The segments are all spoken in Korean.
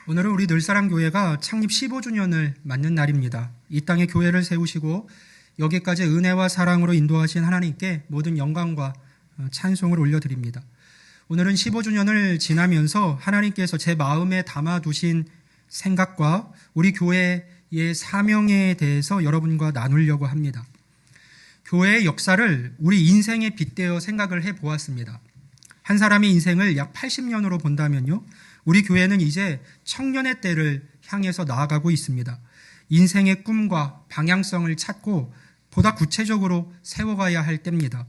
오늘은 우리 늘사랑교회가 창립 15주년을 맞는 날입니다. 이 땅에 교회를 세우시고 여기까지 은혜와 사랑으로 인도하신 하나님께 모든 영광과 찬송을 올려드립니다. 오늘은 15주년을 지나면서 하나님께서 제 마음에 담아두신 생각과 우리 교회의 사명에 대해서 여러분과 나누려고 합니다. 교회의 역사를 우리 인생에 빗대어 생각을 해보았습니다. 한 사람의 인생을 약 80년으로 본다면요, 우리 교회는 이제 청년의 때를 향해서 나아가고 있습니다. 인생의 꿈과 방향성을 찾고 보다 구체적으로 세워가야 할 때입니다.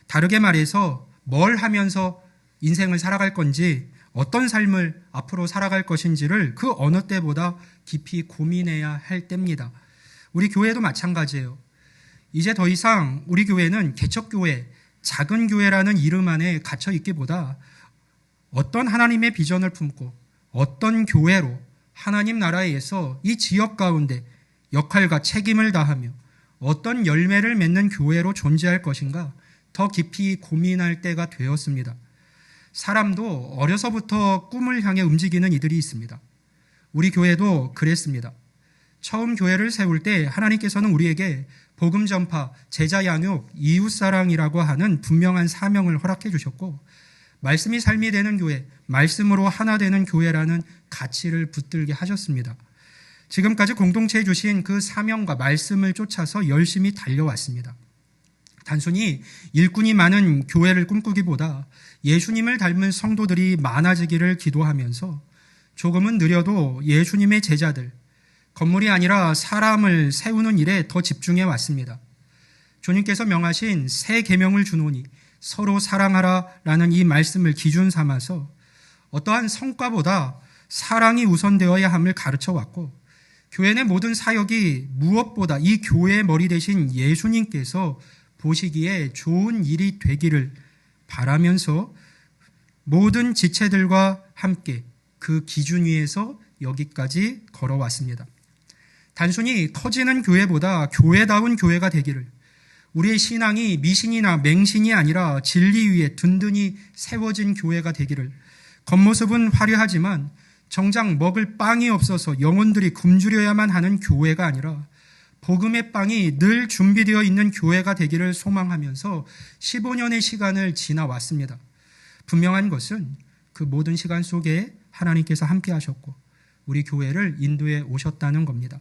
다르게 말해서 뭘 하면서 인생을 살아갈 건지, 어떤 삶을 앞으로 살아갈 것인지를 그 어느 때보다 깊이 고민해야 할 때입니다. 우리 교회도 마찬가지예요. 이제 더 이상 우리 교회는 개척교회, 작은 교회라는 이름 안에 갇혀 있기보다 어떤 하나님의 비전을 품고 어떤 교회로 하나님 나라에서 이 지역 가운데 역할과 책임을 다하며 어떤 열매를 맺는 교회로 존재할 것인가 더 깊이 고민할 때가 되었습니다. 사람도 어려서부터 꿈을 향해 움직이는 이들이 있습니다. 우리 교회도 그랬습니다. 처음 교회를 세울 때 하나님께서는 우리에게 복음 전파, 제자 양육, 이웃 사랑이라고 하는 분명한 사명을 허락해 주셨고, 말씀이 삶이 되는 교회, 말씀으로 하나 되는 교회라는 가치를 붙들게 하셨습니다. 지금까지 공동체에 주신 그 사명과 말씀을 쫓아서 열심히 달려왔습니다. 단순히 일꾼이 많은 교회를 꿈꾸기보다 예수님을 닮은 성도들이 많아지기를 기도하면서 조금은 느려도 예수님의 제자들, 건물이 아니라 사람을 세우는 일에 더 집중해 왔습니다. 주님께서 명하신 새 계명을 주노니 서로 사랑하라라는 이 말씀을 기준 삼아서 어떠한 성과보다 사랑이 우선되어야 함을 가르쳐 왔고, 교회 내 모든 사역이 무엇보다 이 교회의 머리 대신 예수님께서 보시기에 좋은 일이 되기를 바라면서 모든 지체들과 함께 그 기준 위에서 여기까지 걸어왔습니다. 단순히 커지는 교회보다 교회다운 교회가 되기를, 우리의 신앙이 미신이나 맹신이 아니라 진리 위에 든든히 세워진 교회가 되기를, 겉모습은 화려하지만 정작 먹을 빵이 없어서 영혼들이 굶주려야만 하는 교회가 아니라 복음의 빵이 늘 준비되어 있는 교회가 되기를 소망하면서 15년의 시간을 지나왔습니다. 분명한 것은 그 모든 시간 속에 하나님께서 함께 하셨고 우리 교회를 인도해 오셨다는 겁니다.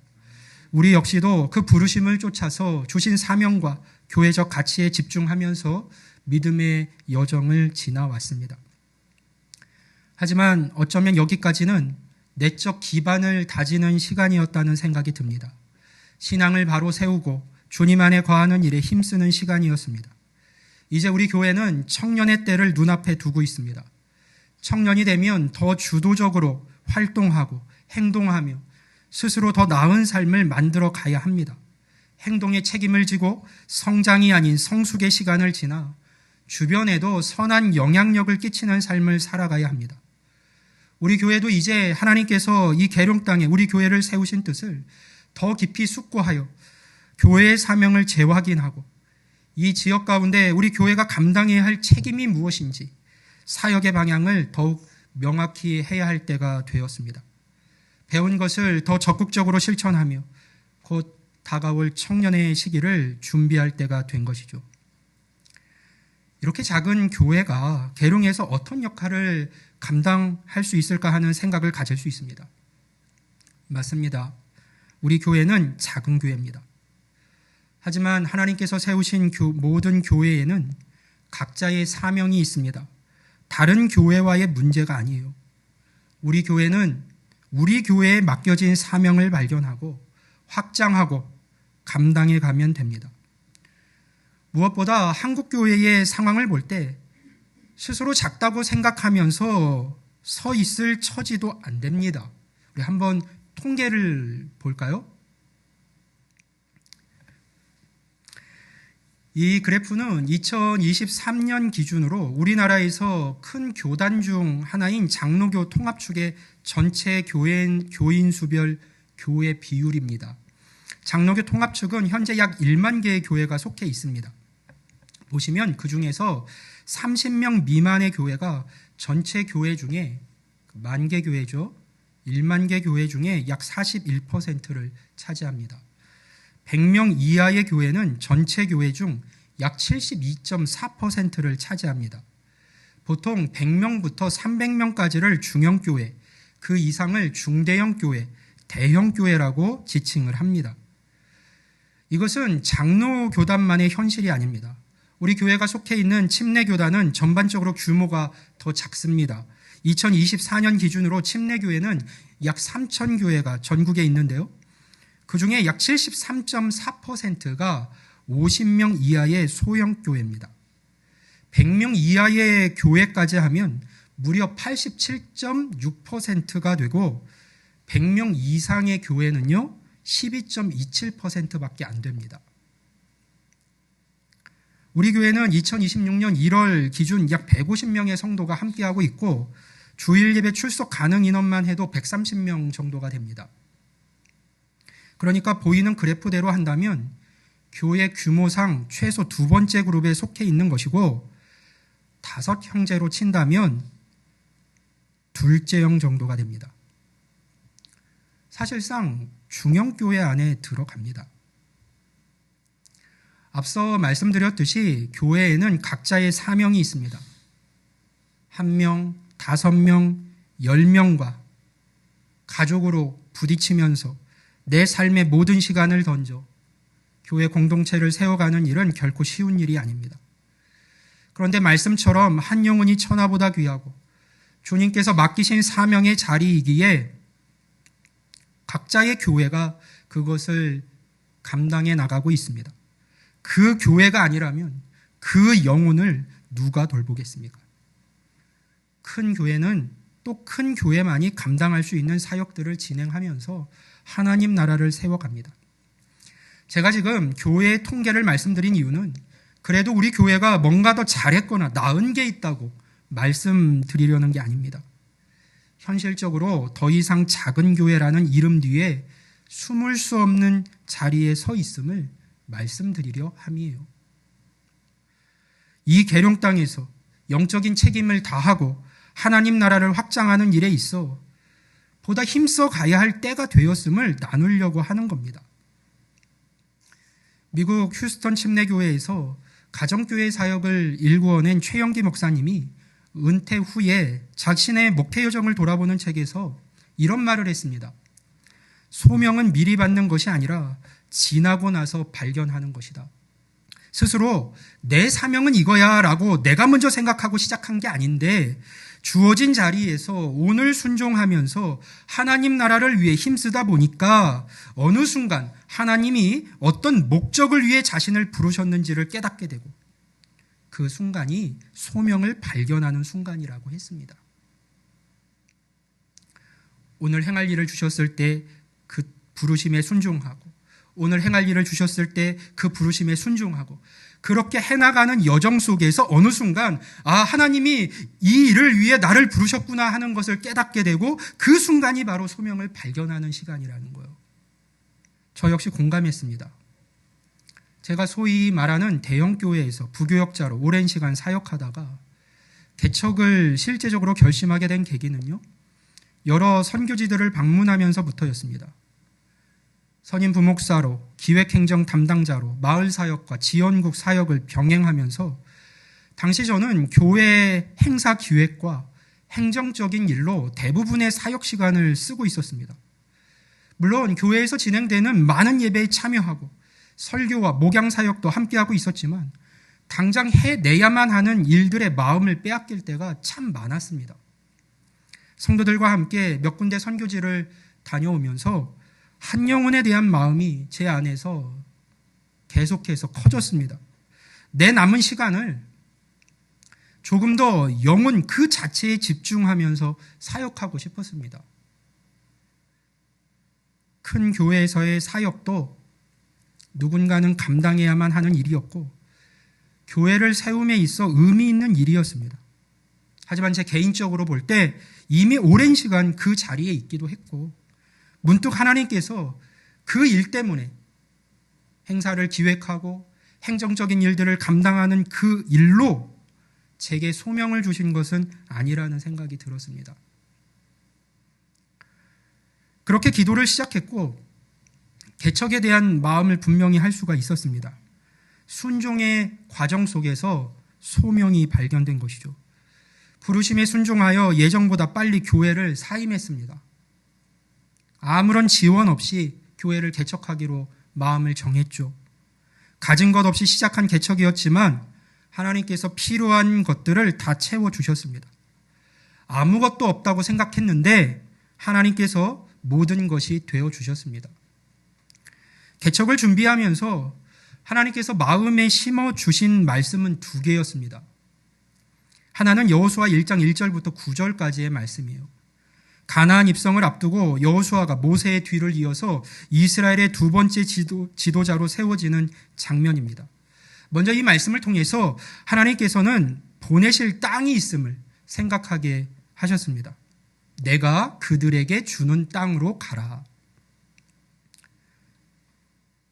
우리 역시도 그 부르심을 쫓아서 주신 사명과 교회적 가치에 집중하면서 믿음의 여정을 지나왔습니다. 하지만 어쩌면 여기까지는 내적 기반을 다지는 시간이었다는 생각이 듭니다. 신앙을 바로 세우고 주님 안에 거하는 일에 힘쓰는 시간이었습니다. 이제 우리 교회는 청년의 때를 눈앞에 두고 있습니다. 청년이 되면 더 주도적으로 활동하고 행동하며 스스로 더 나은 삶을 만들어 가야 합니다. 행동에 책임을 지고 성장이 아닌 성숙의 시간을 지나 주변에도 선한 영향력을 끼치는 삶을 살아가야 합니다. 우리 교회도 이제 하나님께서 이 계룡 땅에 우리 교회를 세우신 뜻을 더 깊이 숙고하여 교회의 사명을 재확인하고 이 지역 가운데 우리 교회가 감당해야 할 책임이 무엇인지 사역의 방향을 더욱 명확히 해야 할 때가 되었습니다. 배운 것을 더 적극적으로 실천하며 곧 다가올 청년의 시기를 준비할 때가 된 것이죠. 이렇게 작은 교회가 계룡에서 어떤 역할을 감당할 수 있을까 하는 생각을 가질 수 있습니다. 맞습니다. 우리 교회는 작은 교회입니다. 하지만 하나님께서 세우신 모든 교회에는 각자의 사명이 있습니다. 다른 교회와의 문제가 아니에요. 우리 교회는 우리 교회에 맡겨진 사명을 발견하고 확장하고 감당해 가면 됩니다. 무엇보다 한국 교회의 상황을 볼 때 스스로 작다고 생각하면서 서 있을 처지도 안 됩니다. 우리 한번 통계를 볼까요? 이 그래프는 2023년 기준으로 우리나라에서 큰 교단 중 하나인 장로교 통합축의 전체 교인 수별 교회 비율입니다. 장로교 통합축은 현재 약 1만 개의 교회가 속해 있습니다. 보시면 그 중에서 30명 미만의 교회가 전체 교회 중에 10,000개 교회죠. 1만 개 교회 중에 약 41%를 차지합니다. 100명 이하의 교회는 전체 교회 중 약 72.4%를 차지합니다. 보통 100명부터 300명까지를 중형교회, 그 이상을 중대형 교회, 대형 교회라고 지칭을 합니다. 이것은 장로 교단만의 현실이 아닙니다. 우리 교회가 속해 있는 침례 교단은 전반적으로 규모가 더 작습니다. 2024년 기준으로 침례 교회는 약 3천 교회가 전국에 있는데요. 그중에 약 73.4%가 50명 이하의 소형 교회입니다. 100명 이하의 교회까지 하면 무려 87.6%가 되고 100명 이상의 교회는요 12.27%밖에 안 됩니다. 우리 교회는 2026년 1월 기준 약 150명의 성도가 함께하고 있고 주일 예배 출석 가능 인원만 해도 130명 정도가 됩니다. 그러니까 보이는 그래프대로 한다면 교회 규모상 최소 두 번째 그룹에 속해 있는 것이고 5 형제로 친다면 둘째형 정도가 됩니다. 사실상 중형교회 안에 들어갑니다. 앞서 말씀드렸듯이 교회에는 각자의 사명이 있습니다. 1명, 5명, 10명과 가족으로 부딪히면서 내 삶의 모든 시간을 던져 교회 공동체를 세워가는 일은 결코 쉬운 일이 아닙니다. 그런데 말씀처럼 한 영혼이 천하보다 귀하고 주님께서 맡기신 사명의 자리이기에 각자의 교회가 그것을 감당해 나가고 있습니다. 그 교회가 아니라면 그 영혼을 누가 돌보겠습니까? 큰 교회는 또 큰 교회만이 감당할 수 있는 사역들을 진행하면서 하나님 나라를 세워갑니다. 제가 지금 교회의 통계를 말씀드린 이유는 그래도 우리 교회가 뭔가 더 잘했거나 나은 게 있다고 말씀드리려는 게 아닙니다. 현실적으로 더 이상 작은 교회라는 이름 뒤에 숨을 수 없는 자리에 서 있음을 말씀드리려 함이에요. 이 계룡 땅에서 영적인 책임을 다하고 하나님 나라를 확장하는 일에 있어 보다 힘써 가야 할 때가 되었음을 나누려고 하는 겁니다. 미국 휴스턴 침례교회에서 가정교회 사역을 일구어낸 최영기 목사님이 은퇴 후에 자신의 목회 여정을 돌아보는 책에서 이런 말을 했습니다. 소명은 미리 받는 것이 아니라 지나고 나서 발견하는 것이다. 스스로 내 사명은 이거야 라고 내가 먼저 생각하고 시작한 게 아닌데 주어진 자리에서 오늘 순종하면서 하나님 나라를 위해 힘쓰다 보니까 어느 순간 하나님이 어떤 목적을 위해 자신을 부르셨는지를 깨닫게 되고 그 순간이 소명을 발견하는 순간이라고 했습니다. 오늘 행할 일을 주셨을 때 그 부르심에 순종하고 오늘 행할 일을 주셨을 때 그 부르심에 순종하고 그렇게 해나가는 여정 속에서 어느 순간 하나님이 이 일을 위해 나를 부르셨구나 하는 것을 깨닫게 되고 그 순간이 바로 소명을 발견하는 시간이라는 거예요. 저 역시 공감했습니다. 제가 소위 말하는 대형교회에서 부교역자로 오랜 시간 사역하다가 개척을 실제적으로 결심하게 된 계기는요, 여러 선교지들을 방문하면서부터였습니다. 선임 부목사로, 기획행정 담당자로 마을 사역과 지원국 사역을 병행하면서 당시 저는 교회 행사 기획과 행정적인 일로 대부분의 사역 시간을 쓰고 있었습니다. 물론 교회에서 진행되는 많은 예배에 참여하고 설교와 목양 사역도 함께하고 있었지만 당장 해내야만 하는 일들의 마음을 빼앗길 때가 참 많았습니다. 성도들과 함께 몇 군데 선교지를 다녀오면서 한 영혼에 대한 마음이 제 안에서 계속해서 커졌습니다. 내 남은 시간을 조금 더 영혼 그 자체에 집중하면서 사역하고 싶었습니다. 큰 교회에서의 사역도 누군가는 감당해야만 하는 일이었고 교회를 세움에 있어 의미 있는 일이었습니다. 하지만 제 개인적으로 볼 때 이미 오랜 시간 그 자리에 있기도 했고 문득 하나님께서 그 일 때문에 행사를 기획하고 행정적인 일들을 감당하는 그 일로 제게 소명을 주신 것은 아니라는 생각이 들었습니다. 그렇게 기도를 시작했고 개척에 대한 마음을 분명히 할 수가 있었습니다. 순종의 과정 속에서 소명이 발견된 것이죠. 부르심에 순종하여 예정보다 빨리 교회를 사임했습니다. 아무런 지원 없이 교회를 개척하기로 마음을 정했죠. 가진 것 없이 시작한 개척이었지만 하나님께서 필요한 것들을 다 채워주셨습니다. 아무것도 없다고 생각했는데 하나님께서 모든 것이 되어주셨습니다. 개척을 준비하면서 하나님께서 마음에 심어주신 말씀은 두 개였습니다. 하나는 여호수아 1장 1절부터 9절까지의 말씀이에요. 가나안 입성을 앞두고 여호수아가 모세의 뒤를 이어서 이스라엘의 두 번째 지도자로 세워지는 장면입니다. 먼저 이 말씀을 통해서 하나님께서는 보내실 땅이 있음을 생각하게 하셨습니다. 내가 그들에게 주는 땅으로 가라.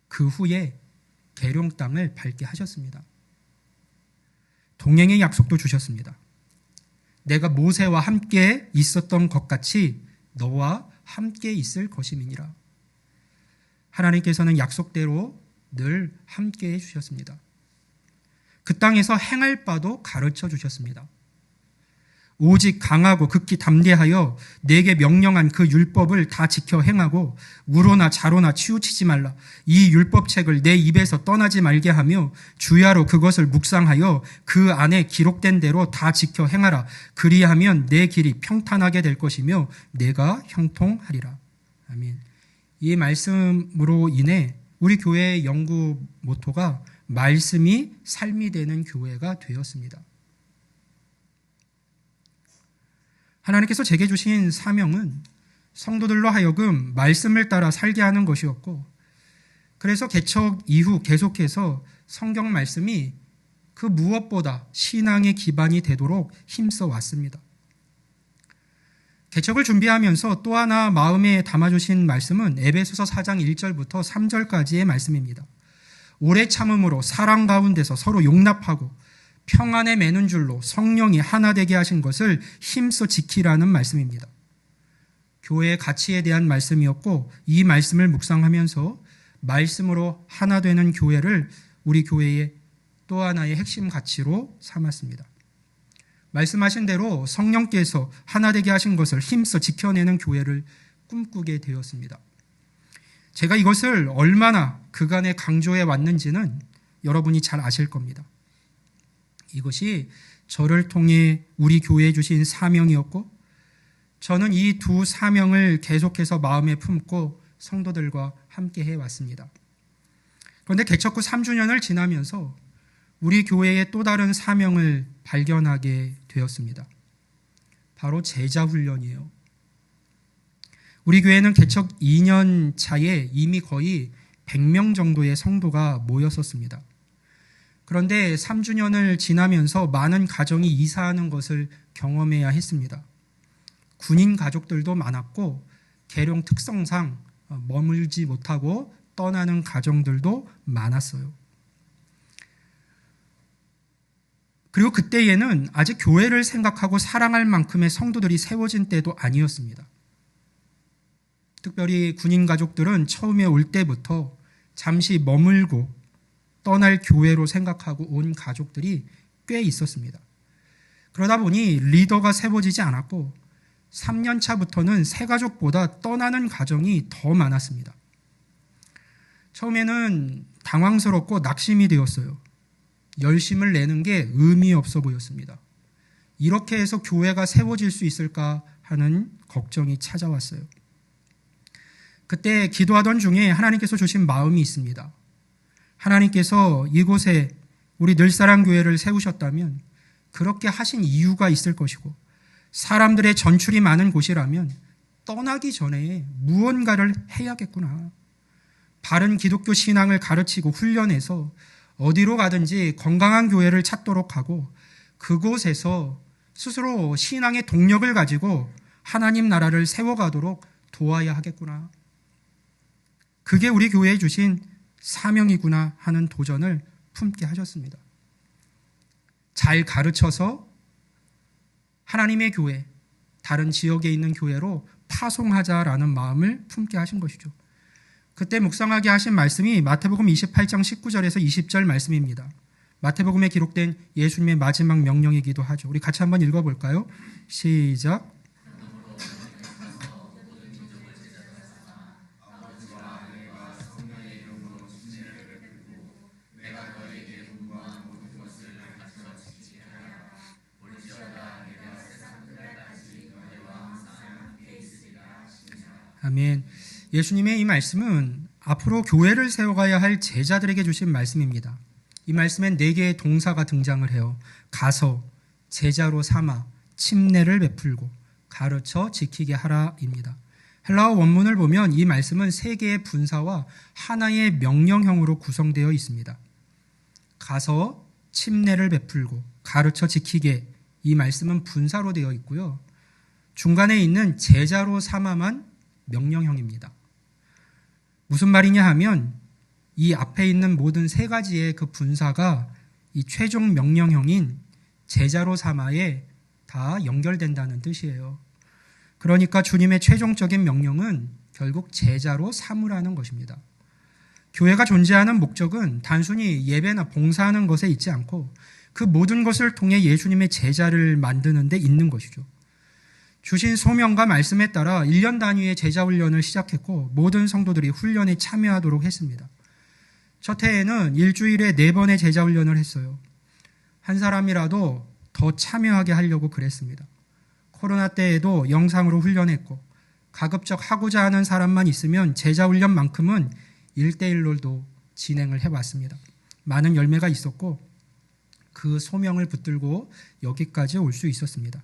그 후에 계룡 땅을 밟게 하셨습니다. 동행의 약속도 주셨습니다. 내가 모세와 함께 있었던 것 같이 너와 함께 있을 것임이니라. 하나님께서는 약속대로 늘 함께 해주셨습니다. 그 땅에서 행할 바도 가르쳐 주셨습니다. 오직 강하고 극히 담대하여 내게 명령한 그 율법을 다 지켜 행하고 우로나 자로나 치우치지 말라. 이 율법책을 내 입에서 떠나지 말게 하며 주야로 그것을 묵상하여 그 안에 기록된 대로 다 지켜 행하라. 그리하면 내 길이 평탄하게 될 것이며 내가 형통하리라. 아멘. 이 말씀으로 인해 우리 교회의 영구 모토가 말씀이 삶이 되는 교회가 되었습니다. 하나님께서 제게 주신 사명은 성도들로 하여금 말씀을 따라 살게 하는 것이었고, 그래서 개척 이후 계속해서 성경 말씀이 그 무엇보다 신앙의 기반이 되도록 힘써 왔습니다. 개척을 준비하면서 또 하나 마음에 담아주신 말씀은 에베소서 4장 1절부터 3절까지의 말씀입니다. 오래 참음으로 사랑 가운데서 서로 용납하고 평안에 매는 줄로 성령이 하나 되게 하신 것을 힘써 지키라는 말씀입니다. 교회의 가치에 대한 말씀이었고, 이 말씀을 묵상하면서 말씀으로 하나 되는 교회를 우리 교회의 또 하나의 핵심 가치로 삼았습니다. 말씀하신 대로 성령께서 하나 되게 하신 것을 힘써 지켜내는 교회를 꿈꾸게 되었습니다. 제가 이것을 얼마나 그간에 강조해 왔는지는 여러분이 잘 아실 겁니다. 이것이 저를 통해 우리 교회에 주신 사명이었고, 저는 이 두 사명을 계속해서 마음에 품고 성도들과 함께 해왔습니다. 그런데 개척 후 3주년을 지나면서 우리 교회의 또 다른 사명을 발견하게 되었습니다. 바로 제자훈련이에요. 우리 교회는 개척 2년 차에 이미 거의 100명 정도의 성도가 모였었습니다. 그런데 3주년을 지나면서 많은 가정이 이사하는 것을 경험해야 했습니다. 군인 가족들도 많았고, 계룡 특성상 머물지 못하고 떠나는 가정들도 많았어요. 그리고 그때에는 아직 교회를 생각하고 사랑할 만큼의 성도들이 세워진 때도 아니었습니다. 특별히 군인 가족들은 처음에 올 때부터 잠시 머물고 떠날 교회로 생각하고 온 가족들이 꽤 있었습니다. 그러다 보니 리더가 세워지지 않았고 3년 차부터는 새 가족보다 떠나는 가정이 더 많았습니다. 처음에는 당황스럽고 낙심이 되었어요. 열심을 내는 게 의미 없어 보였습니다. 이렇게 해서 교회가 세워질 수 있을까 하는 걱정이 찾아왔어요. 그때 기도하던 중에 하나님께서 주신 마음이 있습니다. 하나님께서 이곳에 우리 늘사랑교회를 세우셨다면 그렇게 하신 이유가 있을 것이고, 사람들의 전출이 많은 곳이라면 떠나기 전에 무언가를 해야겠구나. 바른 기독교 신앙을 가르치고 훈련해서 어디로 가든지 건강한 교회를 찾도록 하고, 그곳에서 스스로 신앙의 동력을 가지고 하나님 나라를 세워가도록 도와야 하겠구나. 그게 우리 교회에 주신 사명이구나 하는 도전을 품게 하셨습니다. 잘 가르쳐서 하나님의 교회, 다른 지역에 있는 교회로 파송하자라는 마음을 품게 하신 것이죠. 그때 묵상하게 하신 말씀이 마태복음 28장 19절에서 20절 말씀입니다. 마태복음에 기록된 예수님의 마지막 명령이기도 하죠. 우리 같이 한번 읽어볼까요? 시작. 아멘. 예수님의 이 말씀은 앞으로 교회를 세워가야 할 제자들에게 주신 말씀입니다. 이 말씀엔 4개의 동사가 등장을 해요. 가서, 제자로 삼아, 침례를 베풀고, 가르쳐 지키게 하라입니다. 헬라어 원문을 보면 이 말씀은 3개의 분사와 하나의 명령형으로 구성되어 있습니다. 가서, 침례를 베풀고, 가르쳐 지키게, 이 말씀은 분사로 되어 있고요. 중간에 있는 제자로 삼아만 명령형입니다. 무슨 말이냐 하면 이 앞에 있는 모든 3가지의 그 분사가 이 최종 명령형인 제자로 삼아에 다 연결된다는 뜻이에요. 그러니까 주님의 최종적인 명령은 결국 제자로 삼으라는 것입니다. 교회가 존재하는 목적은 단순히 예배나 봉사하는 것에 있지 않고 그 모든 것을 통해 예수님의 제자를 만드는 데 있는 것이죠. 주신 소명과 말씀에 따라 1년 단위의 제자 훈련을 시작했고 모든 성도들이 훈련에 참여하도록 했습니다. 첫 해에는 일주일에 4번의 제자 훈련을 했어요. 한 사람이라도 더 참여하게 하려고 그랬습니다. 코로나 때에도 영상으로 훈련했고 가급적 하고자 하는 사람만 있으면 제자 훈련만큼은 1대1로도 진행을 해왔습니다. 많은 열매가 있었고 그 소명을 붙들고 여기까지 올 수 있었습니다.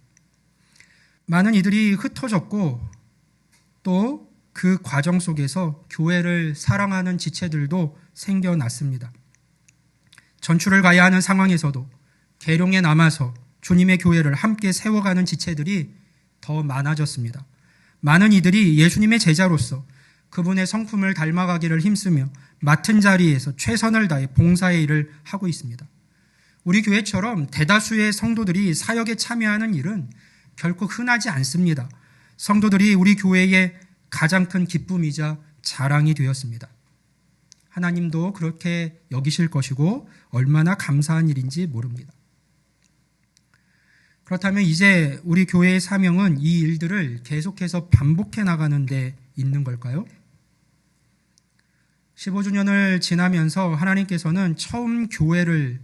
많은 이들이 흩어졌고 또 그 과정 속에서 교회를 사랑하는 지체들도 생겨났습니다. 전출을 가야 하는 상황에서도 계룡에 남아서 주님의 교회를 함께 세워가는 지체들이 더 많아졌습니다. 많은 이들이 예수님의 제자로서 그분의 성품을 닮아가기를 힘쓰며 맡은 자리에서 최선을 다해 봉사의 일을 하고 있습니다. 우리 교회처럼 대다수의 성도들이 사역에 참여하는 일은 결코 흔하지 않습니다. 성도들이 우리 교회의 가장 큰 기쁨이자 자랑이 되었습니다. 하나님도 그렇게 여기실 것이고 얼마나 감사한 일인지 모릅니다. 그렇다면 이제 우리 교회의 사명은 이 일들을 계속해서 반복해 나가는 데 있는 걸까요? 15주년을 지나면서 하나님께서는 처음 교회를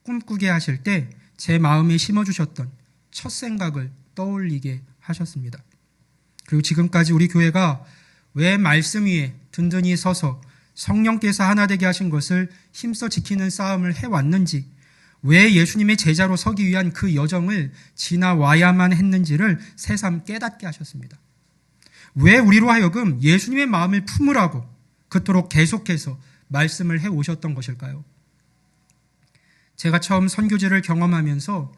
꿈꾸게 하실 때 제 마음에 심어주셨던 첫 생각을 떠올리게 하셨습니다. 그리고 지금까지 우리 교회가 왜 말씀 위에 든든히 서서 성령께서 하나 되게 하신 것을 힘써 지키는 싸움을 해왔는지, 왜 예수님의 제자로 서기 위한 그 여정을 지나와야만 했는지를 새삼 깨닫게 하셨습니다. 왜 우리로 하여금 예수님의 마음을 품으라고 그토록 계속해서 말씀을 해오셨던 것일까요? 제가 처음 선교지를 경험하면서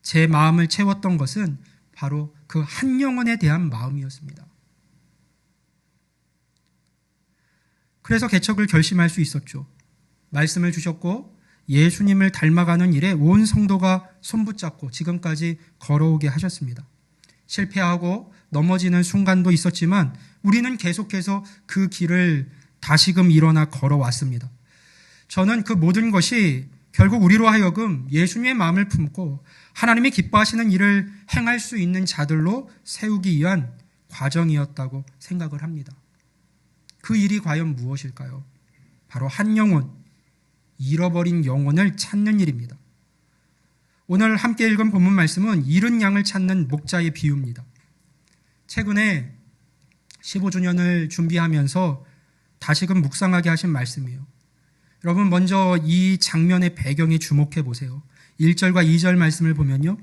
제 마음을 채웠던 것은 바로 그 한 영혼에 대한 마음이었습니다. 그래서 개척을 결심할 수 있었죠. 말씀을 주셨고 예수님을 닮아가는 일에 온 성도가 손붙잡고 지금까지 걸어오게 하셨습니다. 실패하고 넘어지는 순간도 있었지만 우리는 계속해서 그 길을 다시금 일어나 걸어왔습니다. 저는 그 모든 것이 결국 우리로 하여금 예수님의 마음을 품고 하나님이 기뻐하시는 일을 행할 수 있는 자들로 세우기 위한 과정이었다고 생각을 합니다. 그 일이 과연 무엇일까요? 바로 한 영혼, 잃어버린 영혼을 찾는 일입니다. 오늘 함께 읽은 본문 말씀은 잃은 양을 찾는 목자의 비유입니다. 최근에 15주년을 준비하면서 다시금 묵상하게 하신 말씀이에요. 여러분 먼저 이 장면의 배경에 주목해 보세요. 1절과 2절 말씀을 보면요.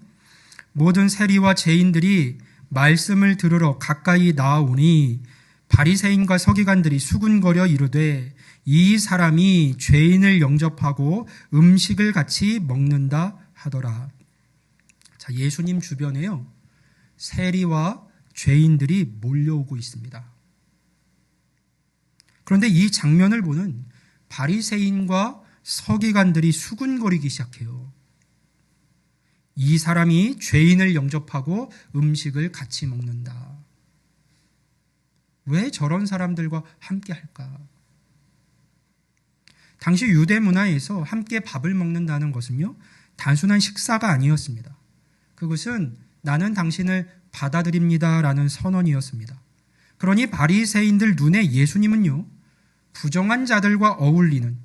모든 세리와 죄인들이 말씀을 들으러 가까이 나아오니 바리새인과 서기관들이 수군거려 이르되 이 사람이 죄인을 영접하고 음식을 같이 먹는다 하더라. 자, 예수님 주변에요. 세리와 죄인들이 몰려오고 있습니다. 그런데 이 장면을 보는 바리새인과 서기관들이 수군거리기 시작해요. 이 사람이 죄인을 영접하고 음식을 같이 먹는다. 왜 저런 사람들과 함께 할까? 당시 유대 문화에서 함께 밥을 먹는다는 것은요, 단순한 식사가 아니었습니다. 그것은 나는 당신을 받아들입니다라는 선언이었습니다. 그러니 바리새인들 눈에 예수님은요, 부정한 자들과 어울리는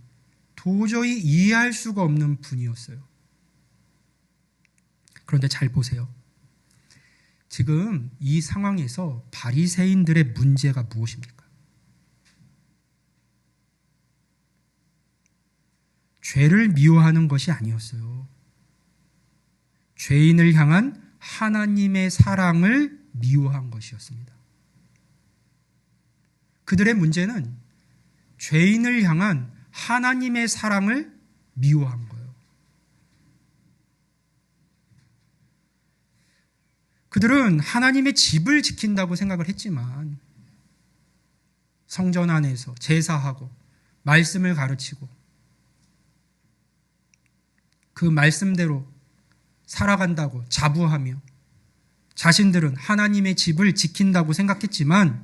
도저히 이해할 수가 없는 분이었어요. 그런데 잘 보세요. 지금 이 상황에서 바리새인들의 문제가 무엇입니까? 죄를 미워하는 것이 아니었어요. 죄인을 향한 하나님의 사랑을 미워한 것이었습니다. 그들의 문제는 죄인을 향한 하나님의 사랑을 미워한 거예요. 그들은 하나님의 집을 지킨다고 생각을 했지만 성전 안에서 제사하고 말씀을 가르치고 그 말씀대로 살아간다고 자부하며 자신들은 하나님의 집을 지킨다고 생각했지만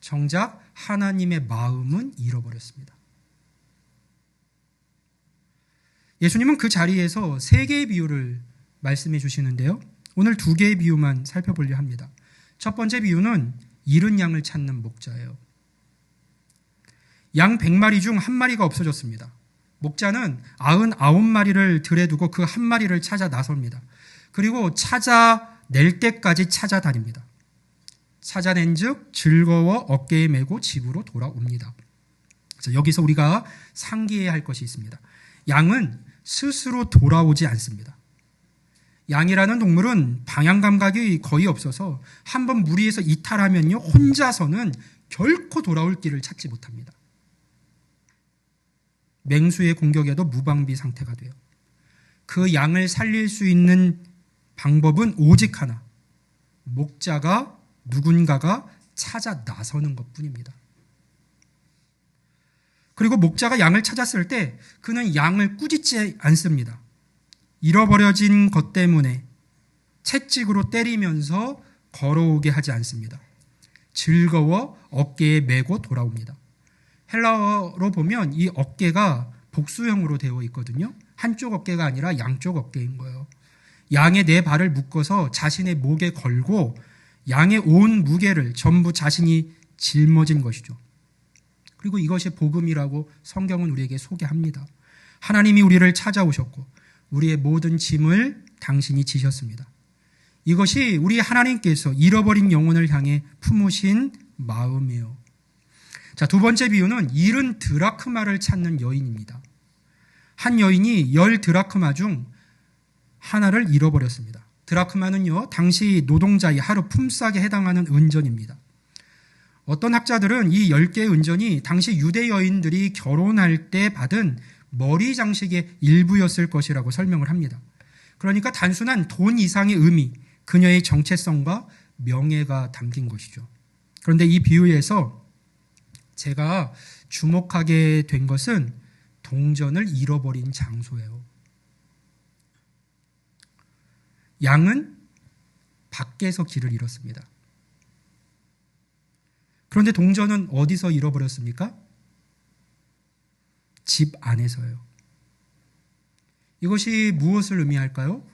정작 하나님의 마음은 잃어버렸습니다. 예수님은 그 자리에서 3개의 비유를 말씀해 주시는데요. 오늘 2개의 비유만 살펴보려 합니다. 첫 번째 비유는 잃은 양을 찾는 목자예요. 양 100마리 중 1마리가 없어졌습니다. 목자는 99마리를 들에 두고 그 1마리를 찾아 나섭니다. 그리고 찾아낼 때까지 찾아다닙니다. 찾아낸 즉 즐거워 어깨에 메고 집으로 돌아옵니다. 여기서 우리가 상기해야 할 것이 있습니다. 양은 스스로 돌아오지 않습니다. 양이라는 동물은 방향 감각이 거의 없어서 한번 무리해서 이탈하면요, 혼자서는 결코 돌아올 길을 찾지 못합니다. 맹수의 공격에도 무방비 상태가 돼요. 그 양을 살릴 수 있는 방법은 오직 하나, 목자가 누군가가 찾아 나서는 것뿐입니다. 그리고 목자가 양을 찾았을 때 그는 양을 꾸짖지 않습니다. 잃어버려진 것 때문에 채찍으로 때리면서 걸어오게 하지 않습니다. 즐거워 어깨에 메고 돌아옵니다. 헬라어로 보면 이 어깨가 복수형으로 되어 있거든요. 한쪽 어깨가 아니라 양쪽 어깨인 거예요. 양의 4발을 묶어서 자신의 목에 걸고 양의 온 무게를 전부 자신이 짊어진 것이죠. 그리고 이것이 복음이라고 성경은 우리에게 소개합니다. 하나님이 우리를 찾아오셨고 우리의 모든 짐을 당신이 지셨습니다. 이것이 우리 하나님께서 잃어버린 영혼을 향해 품으신 마음이에요. 자, 2번째 비유는 잃은 드라크마를 찾는 여인입니다. 한 여인이 10드라크마 중 하나를 잃어버렸습니다. 드라크마는요, 당시 노동자의 하루 품삯에 해당하는 은전입니다. 어떤 학자들은 이 10개의 은전이 당시 유대 여인들이 결혼할 때 받은 머리 장식의 일부였을 것이라고 설명을 합니다. 그러니까 단순한 돈 이상의 의미, 그녀의 정체성과 명예가 담긴 것이죠. 그런데 이 비유에서 제가 주목하게 된 것은 동전을 잃어버린 장소예요. 양은 밖에서 길을 잃었습니다. 그런데 동전은 어디서 잃어버렸습니까? 집 안에서요. 이것이 무엇을 의미할까요?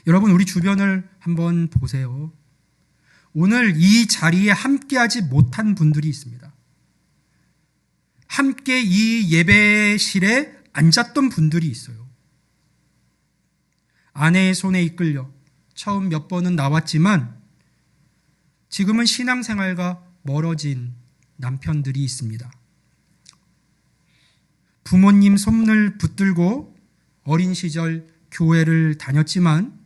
여러분, 우리 주변을 한번 보세요. 오늘 이 자리에 함께하지 못한 분들이 있습니다. 함께 이 예배실에 앉았던 분들이 있어요. 아내의 손에 이끌려 처음 몇 번은 나왔지만 지금은 신앙생활과 멀어진 남편들이 있습니다. 부모님 손을 붙들고 어린 시절 교회를 다녔지만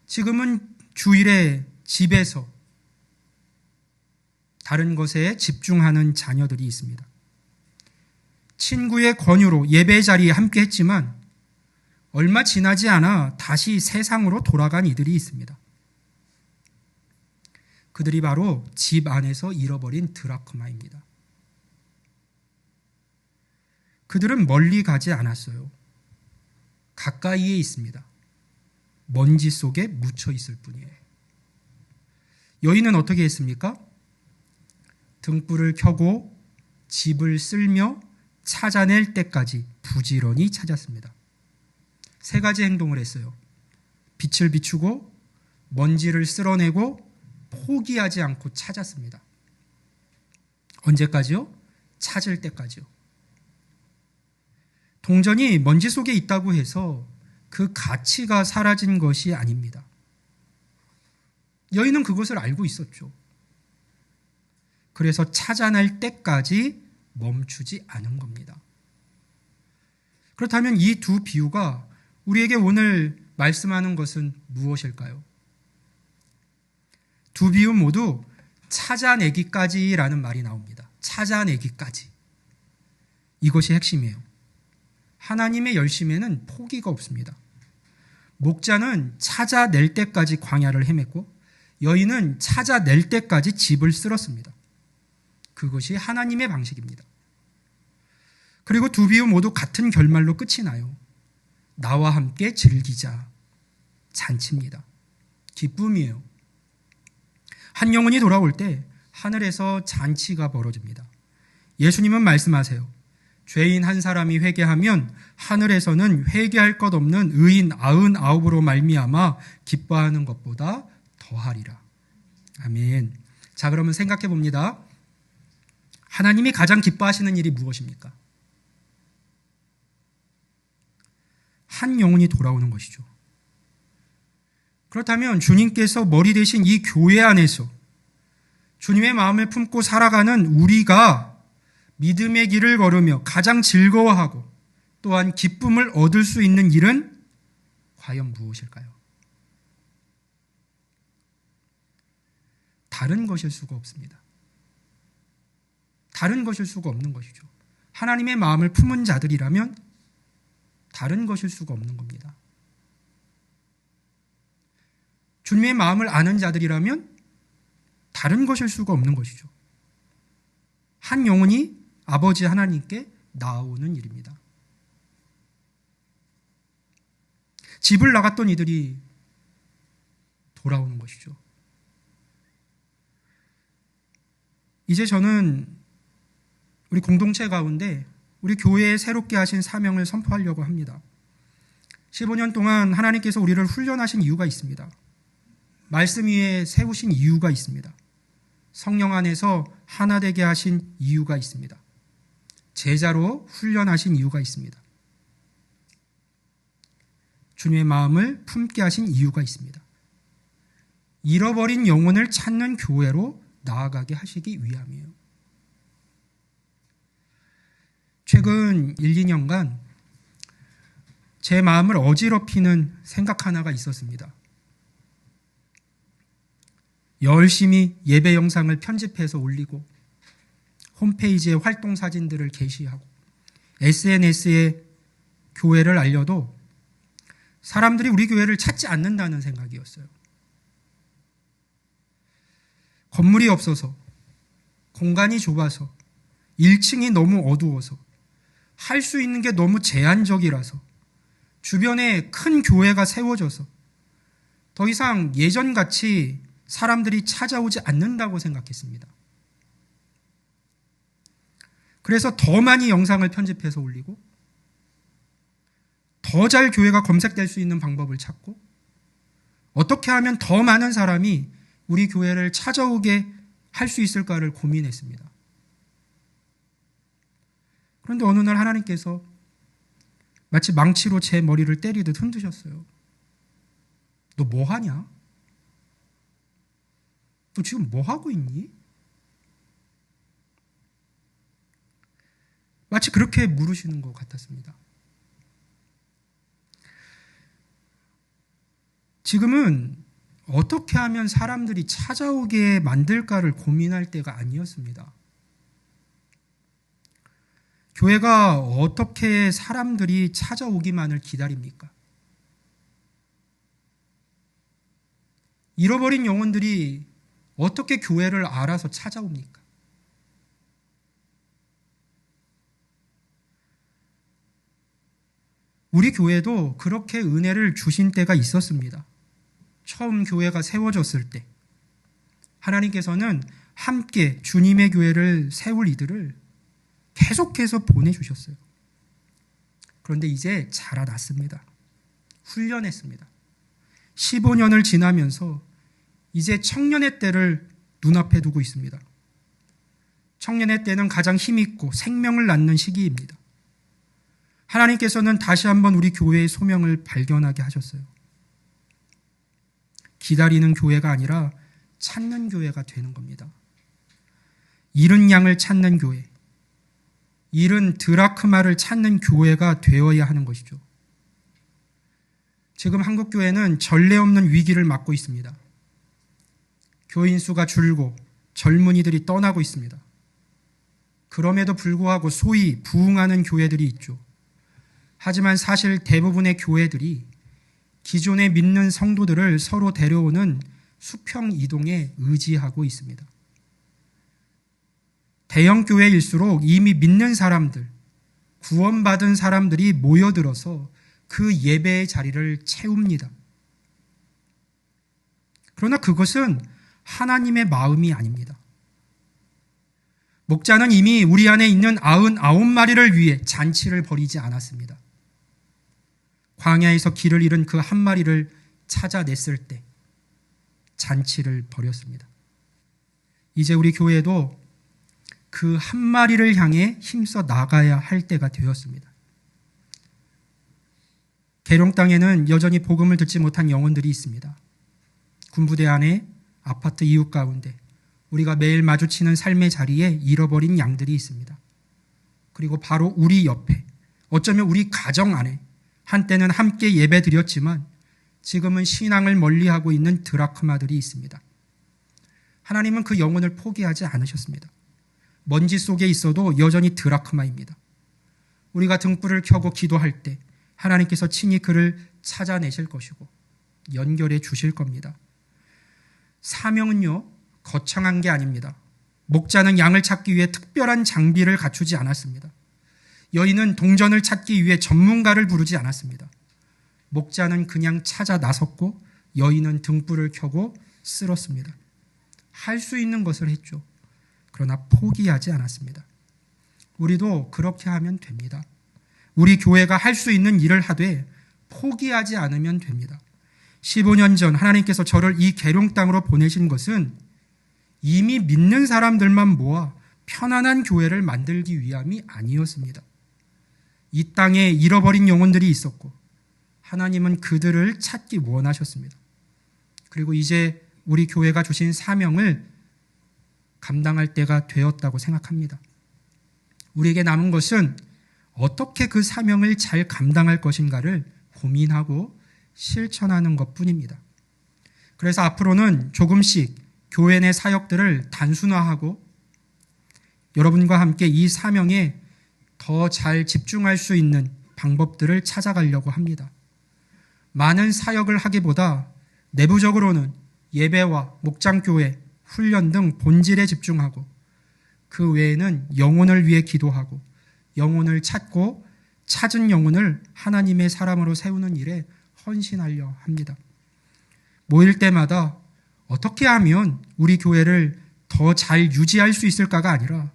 지금은 주일에 집에서 다른 것에 집중하는 자녀들이 있습니다. 친구의 권유로 예배 자리에 함께 했지만 얼마 지나지 않아 다시 세상으로 돌아간 이들이 있습니다. 그들이 바로 집 안에서 잃어버린 드라크마입니다. 그들은 멀리 가지 않았어요. 가까이에 있습니다. 먼지 속에 묻혀 있을 뿐이에요. 여인은 어떻게 했습니까? 등불을 켜고 집을 쓸며 찾아낼 때까지 부지런히 찾았습니다. 세 가지 행동을 했어요. 빛을 비추고 먼지를 쓸어내고 포기하지 않고 찾았습니다. 언제까지요? 찾을 때까지요. 동전이 먼지 속에 있다고 해서 그 가치가 사라진 것이 아닙니다. 여인은 그것을 알고 있었죠. 그래서 찾아낼 때까지 멈추지 않은 겁니다. 그렇다면 이 두 비유가 우리에게 오늘 말씀하는 것은 무엇일까요? 두 비유 모두 찾아내기까지라는 말이 나옵니다. 찾아내기까지. 이것이 핵심이에요. 하나님의 열심에는 포기가 없습니다. 목자는 찾아낼 때까지 광야를 헤맸고 여인은 찾아낼 때까지 집을 쓸었습니다. 그것이 하나님의 방식입니다. 그리고 두 비유 모두 같은 결말로 끝이 나요. 나와 함께 즐기자. 잔치입니다. 기쁨이에요. 한 영혼이 돌아올 때 하늘에서 잔치가 벌어집니다. 예수님은 말씀하세요. 죄인 한 사람이 회개하면 하늘에서는 회개할 것 없는 의인 99으로 말미암아 기뻐하는 것보다 더하리라. 아멘. 자, 그러면 생각해 봅니다. 하나님이 가장 기뻐하시는 일이 무엇입니까? 한 영혼이 돌아오는 것이죠. 그렇다면 주님께서 머리 되신 이 교회 안에서 주님의 마음을 품고 살아가는 우리가 믿음의 길을 걸으며 가장 즐거워하고 또한 기쁨을 얻을 수 있는 일은 과연 무엇일까요? 다른 것일 수가 없습니다. 다른 것일 수가 없는 것이죠. 하나님의 마음을 품은 자들이라면 다른 것일 수가 없는 겁니다. 주님의 마음을 아는 자들이라면 다른 것일 수가 없는 것이죠. 한 영혼이 아버지 하나님께 나아오는 일입니다. 집을 나갔던 이들이 돌아오는 것이죠. 이제 저는 우리 공동체 가운데 우리 교회에 새롭게 하신 사명을 선포하려고 합니다. 15년 동안 하나님께서 우리를 훈련하신 이유가 있습니다. 말씀 위에 세우신 이유가 있습니다. 성령 안에서 하나 되게 하신 이유가 있습니다. 제자로 훈련하신 이유가 있습니다. 주님의 마음을 품게 하신 이유가 있습니다. 잃어버린 영혼을 찾는 교회로 나아가게 하시기 위함이에요. 최근 1, 2년간 제 마음을 어지럽히는 생각 하나가 있었습니다. 열심히 예배 영상을 편집해서 올리고 홈페이지에 활동 사진들을 게시하고 SNS에 교회를 알려도 사람들이 우리 교회를 찾지 않는다는 생각이었어요. 건물이 없어서, 공간이 좁아서, 1층이 너무 어두워서, 할 수 있는 게 너무 제한적이라서, 주변에 큰 교회가 세워져서 더 이상 예전같이 사람들이 찾아오지 않는다고 생각했습니다. 그래서 더 많이 영상을 편집해서 올리고 더 잘 교회가 검색될 수 있는 방법을 찾고 어떻게 하면 더 많은 사람이 우리 교회를 찾아오게 할 수 있을까를 고민했습니다. 그런데 어느 날 하나님께서 마치 망치로 제 머리를 때리듯 흔드셨어요. 너 뭐 하냐? 너 지금 뭐 하고 있니? 마치 그렇게 물으시는 것 같았습니다. 지금은 어떻게 하면 사람들이 찾아오게 만들까를 고민할 때가 아니었습니다. 교회가 어떻게 사람들이 찾아오기만을 기다립니까? 잃어버린 영혼들이 어떻게 교회를 알아서 찾아옵니까? 우리 교회도 그렇게 은혜를 주신 때가 있었습니다. 처음 교회가 세워졌을 때 하나님께서는 함께 주님의 교회를 세울 이들을 계속해서 보내주셨어요. 그런데 이제 자라났습니다. 훈련했습니다. 15년을 지나면서 이제 청년의 때를 눈앞에 두고 있습니다. 청년의 때는 가장 힘있고 생명을 낳는 시기입니다. 하나님께서는 다시 한번 우리 교회의 소명을 발견하게 하셨어요. 기다리는 교회가 아니라 찾는 교회가 되는 겁니다. 잃은 양을 찾는 교회, 잃은 드라크마를 찾는 교회가 되어야 하는 것이죠. 지금 한국교회는 전례 없는 위기를 맞고 있습니다. 교인 수가 줄고 젊은이들이 떠나고 있습니다. 그럼에도 불구하고 소위 부흥하는 교회들이 있죠. 하지만 사실 대부분의 교회들이 기존에 믿는 성도들을 서로 데려오는 수평 이동에 의지하고 있습니다. 대형 교회일수록 이미 믿는 사람들, 구원받은 사람들이 모여들어서 그 예배의 자리를 채웁니다. 그러나 그것은 하나님의 마음이 아닙니다. 목자는 이미 우리 안에 있는 99마리를 위해 잔치를 벌이지 않았습니다. 광야에서 길을 잃은 그 한 마리를 찾아냈을 때 잔치를 벌였습니다. 이제 우리 교회도 그 한 마리를 향해 힘써 나가야 할 때가 되었습니다. 계룡 땅에는 여전히 복음을 듣지 못한 영혼들이 있습니다. 군부대 안에, 아파트 이웃 가운데 우리가 매일 마주치는 삶의 자리에 잃어버린 양들이 있습니다. 그리고 바로 우리 옆에, 어쩌면 우리 가정 안에 한때는 함께 예배 드렸지만 지금은 신앙을 멀리하고 있는 드라크마들이 있습니다. 하나님은 그 영혼을 포기하지 않으셨습니다. 먼지 속에 있어도 여전히 드라크마입니다. 우리가 등불을 켜고 기도할 때 하나님께서 친히 그를 찾아내실 것이고 연결해 주실 겁니다. 사명은요, 거창한 게 아닙니다. 목자는 양을 찾기 위해 특별한 장비를 갖추지 않았습니다. 여인은 동전을 찾기 위해 전문가를 부르지 않았습니다. 목자는 그냥 찾아 나섰고 여인은 등불을 켜고 쓸었습니다. 할 수 있는 것을 했죠. 그러나 포기하지 않았습니다. 우리도 그렇게 하면 됩니다. 우리 교회가 할 수 있는 일을 하되 포기하지 않으면 됩니다. 15년 전 하나님께서 저를 이 계룡 땅으로 보내신 것은 이미 믿는 사람들만 모아 편안한 교회를 만들기 위함이 아니었습니다. 이 땅에 잃어버린 영혼들이 있었고 하나님은 그들을 찾기 원하셨습니다. 그리고 이제 우리 교회가 주신 사명을 감당할 때가 되었다고 생각합니다. 우리에게 남은 것은 어떻게 그 사명을 잘 감당할 것인가를 고민하고 실천하는 것뿐입니다. 그래서 앞으로는 조금씩 교회 내 사역들을 단순화하고 여러분과 함께 이 사명에 더 잘 집중할 수 있는 방법들을 찾아가려고 합니다. 많은 사역을 하기보다 내부적으로는 예배와 목장교회, 훈련 등 본질에 집중하고 그 외에는 영혼을 위해 기도하고 영혼을 찾고 찾은 영혼을 하나님의 사람으로 세우는 일에 헌신하려 합니다. 모일 때마다 어떻게 하면 우리 교회를 더 잘 유지할 수 있을까가 아니라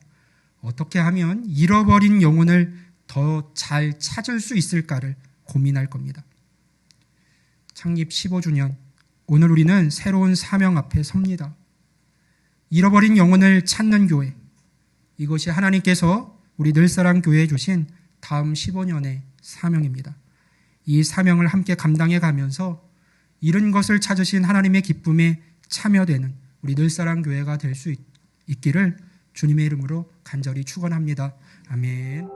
어떻게 하면 잃어버린 영혼을 더 잘 찾을 수 있을까를 고민할 겁니다. 창립 15주년, 오늘 우리는 새로운 사명 앞에 섭니다. 잃어버린 영혼을 찾는 교회, 이것이 하나님께서 우리 늘사랑 교회에 주신 다음 15년의 사명입니다. 이 사명을 함께 감당해 가면서 잃은 것을 찾으신 하나님의 기쁨에 참여되는 우리 늘사랑 교회가 될 수 있기를 주님의 이름으로 간절히 축원합니다. 아멘.